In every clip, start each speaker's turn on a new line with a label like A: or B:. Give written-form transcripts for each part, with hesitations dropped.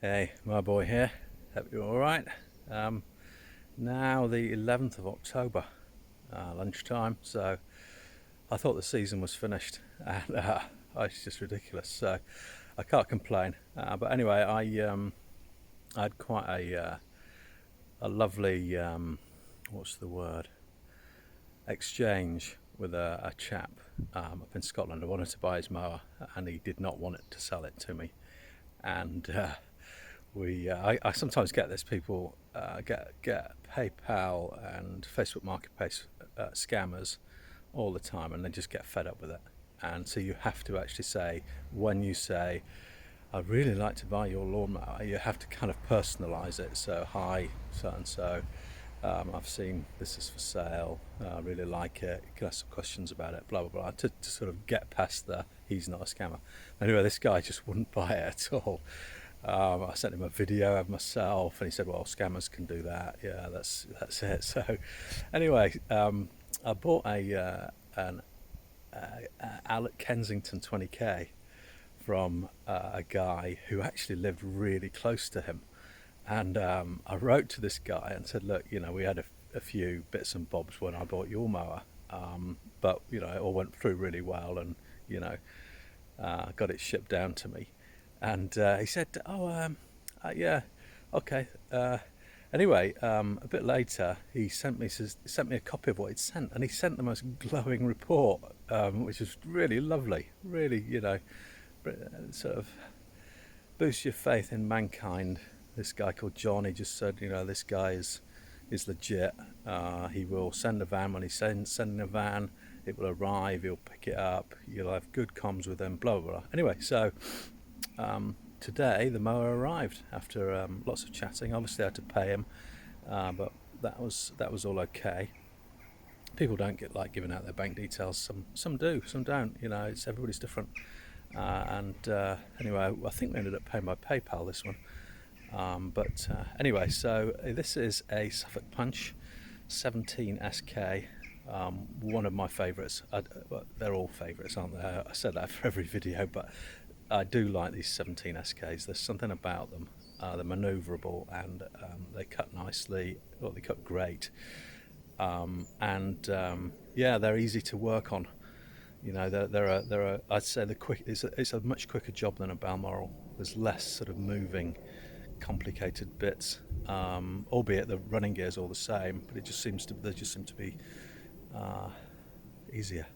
A: Hey, my boy here. Hope you're all right. Um, Now the 11th of October, lunchtime. So I thought the season was finished, and it's just ridiculous. So I can't complain. But anyway, I had quite a lovely what's the word exchange with a chap up in Scotland. I wanted to buy his mower, and he did not want it to sell it to me. And I sometimes get this people get PayPal and Facebook Marketplace scammers all the time, and they just get fed up with it. And so you have to actually say, when you say, "I'd really like to buy your lawnmower," you have to kind of personalise it. So, hi, so and so. I've seen this is for sale. I really like it. You can ask some questions about it. Blah blah blah. To sort of get past the he's not a scammer. Anyway, this guy just wouldn't buy it at all. I sent him a video of myself, and he said, "Well, scammers can do that. Yeah, that's it." So, anyway, I bought an Alec Kensington 20K from a guy who actually lived really close to him, and I wrote to this guy and said, "Look, we had a few bits and bobs when I bought your mower, but it all went through really well, and you know, got it shipped down to me." And he said, "Oh, yeah, okay." Anyway, a bit later, he sent me a copy of what he'd sent, and he sent the most glowing report, which was really lovely. Really, sort of boosts your faith in mankind. This guy called John, he just said, this guy is legit. He will send a van when he's sending a van. It will arrive. He'll pick it up. You'll have good comms with him. Blah blah blah. Anyway, so today the mower arrived after lots of chatting. Obviously, I had to pay him, but that was all okay. People don't get like giving out their bank details. Some do, some don't. It's everybody's different. Anyway, I think we ended up paying by PayPal this one. But anyway, so this is a Suffolk Punch 17 SK. One of my favourites. Well, they're all favourites, aren't they? I said that for every video, but I do like these 17 SKs. There's something about them. They're manoeuvrable, and they cut nicely. Well, they cut great. Yeah, they're easy to work on. They're I'd say it's a much quicker job than a Balmoral. There's less sort of moving, complicated bits, albeit the running gear is all the same, but they just seem to be easier.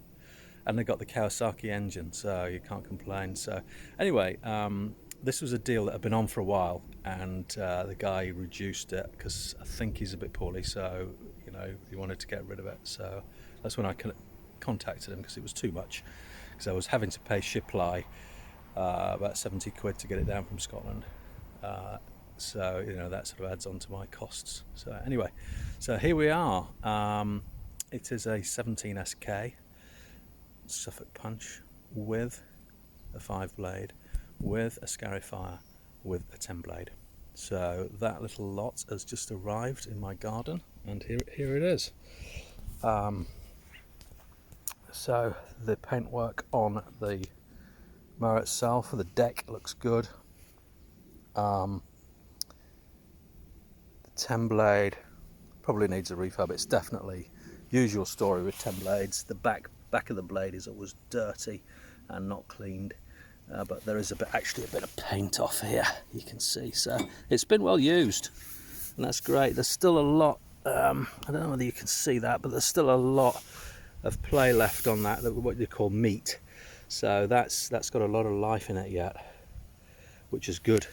A: And they got the Kawasaki engine, so you can't complain. So anyway, this was a deal that had been on for a while, and the guy reduced it because I think he's a bit poorly, so he wanted to get rid of it. So that's when I contacted him, because it was too much, because I was having to pay Shiply about 70 quid to get it down from Scotland. So that sort of adds on to my costs. So anyway, so here we are. It is a 17 SK Suffolk Punch with a 5-blade, with a Scarifier, with a 10-blade. So that little lot has just arrived in my garden, and here it is. So the paintwork on the mower itself, the deck looks good. The 10-blade probably needs a refurb. It's definitely usual story with 10 blades. The back of the blade is always dirty and not cleaned, but there is actually a bit of paint off here, you can see. So it's been well used, and that's great. There's still a lot. I don't know whether you can see that, but there's still a lot of play left on that what they call meat. So that's got a lot of life in it yet, which is good.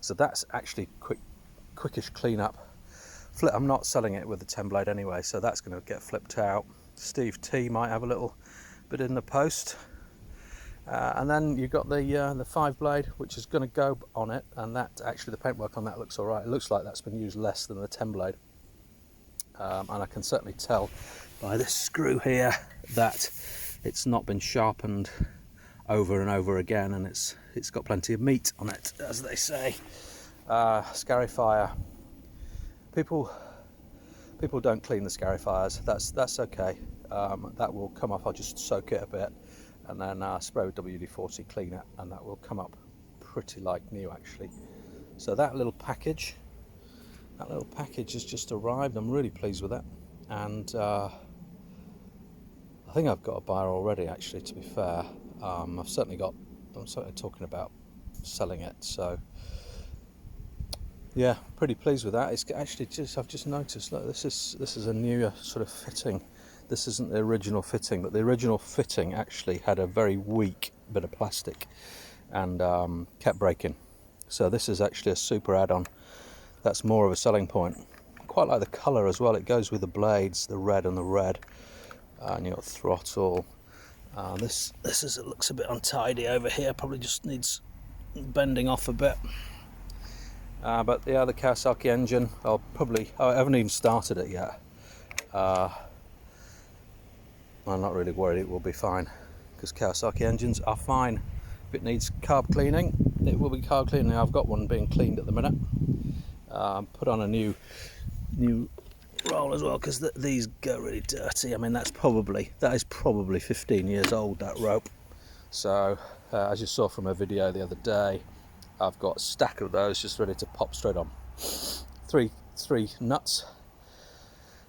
A: So that's actually quickish cleanup. I'm not selling it with the 10-blade anyway, so that's going to get flipped out. Steve T might have a little bit in the post, and then you've got the 5-blade, which is going to go on it, and that actually the paintwork on that looks all right. It looks like that's been used less than the 10-blade, and I can certainly tell by this screw here that it's not been sharpened over and over again, and it's got plenty of meat on it, as they say. Scarifier. People don't clean the Scarifiers. That's okay. That will come up. I'll just soak it a bit, and then spray with WD-40, clean it, and that will come up pretty like new actually. So that little package has just arrived. I'm really pleased with it, and I think I've got a buyer already actually, to be fair. I'm certainly talking about selling it, so yeah, pretty pleased with that. It's actually I've just noticed, look, this is a newer sort of fitting. This isn't the original fitting, but the original fitting actually had a very weak bit of plastic and kept breaking. So this is actually a super add-on. That's more of a selling point. Quite like the colour as well. It goes with the blades, the red and the red, and you've got throttle. This it looks a bit untidy over here. Probably just needs bending off a bit. But yeah, the Kawasaki engine, I haven't even started it yet. I'm not really worried, it will be fine, because Kawasaki engines are fine. If it needs carb cleaning, it will be carb cleaning. I've got one being cleaned at the minute. Put on a new roll as well, because these go really dirty. I mean, that is probably 15 years old, that rope. So as you saw from a video the other day, I've got a stack of those just ready to pop straight on. Three nuts,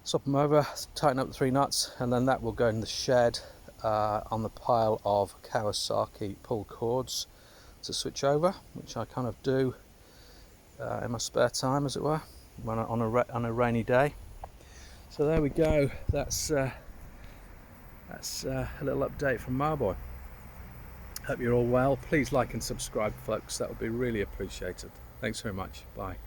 A: swap them over, tighten up the 3 nuts, and then that will go in the shed on the pile of Kawasaki pull cords to switch over, which I kind of do in my spare time, as it were, on a rainy day. So there we go. That's a little update from Marboy. Hope you're all well. Please like and subscribe, folks. That would be really appreciated. Thanks very much. Bye.